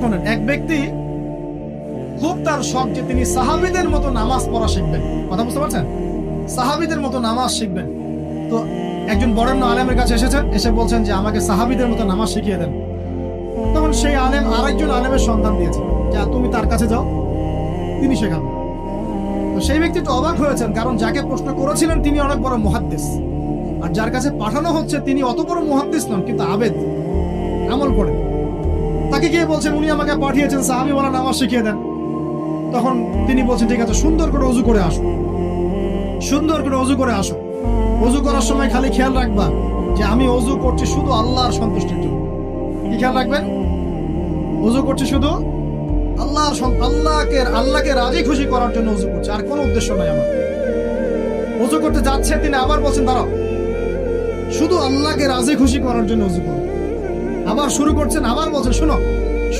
শোনেন, এক ব্যক্তি খুব তার শখ যে তিনি সাহাবীদের মতো নামাজ পড়া শিখবেন। কথা বুঝতে পারছেন? সাহাবীদের মতো নামাজ শিখবেন। তো একজন বরেণ্য আলেমের কাছে এসেছেন, এসে বলছেন যে আমাকে সাহাবীদের মতো নামাজ শিখিয়ে দেন। তখন সেই আলেম আরেকজন আলেমের সন্ধান দিয়েছে, যা তুমি তার কাছে যাও, তিনি শেখাবেন। তো সেই ব্যক্তি তো অবাক হয়েছেন, কারণ যাকে প্রশ্ন করেছিলেন তিনি অনেক বড় মুহাদ্দিস, আর যার কাছে পাঠানো হচ্ছে তিনি অত বড় মুহাদ্দিস নন, কিন্তু আবেদ, আমল করেন। তাকে গিয়ে বলছেন উনি আমাকে পাঠিয়েছেন সাহাবী বলা নামাজ শিখিয়ে দেন। তখন তিনি বলছেন ঠিক আছে, সুন্দর করে ওযু করে আসো, সুন্দর করে ওযু করে আসো। ওযু করার সময় খালি খেয়াল রাখবা যে আমি ওযু করছি শুধু আল্লাহর সন্তুষ্টির জন্য। কি খেয়াল রাখবেন? ওযু করছি শুধু আল্লাহকে রাজি খুশি করার জন্য ওযু করছে, আর কোনো উদ্দেশ্য নাই আমার। ওযু করতে যাচ্ছে, তিনি আবার বলছেন দাঁড়াও, শুধু আল্লাহকে রাজি খুশি করার জন্য ওযু করো। আবার শুরু করছেন, আবার বলছেন শোনো,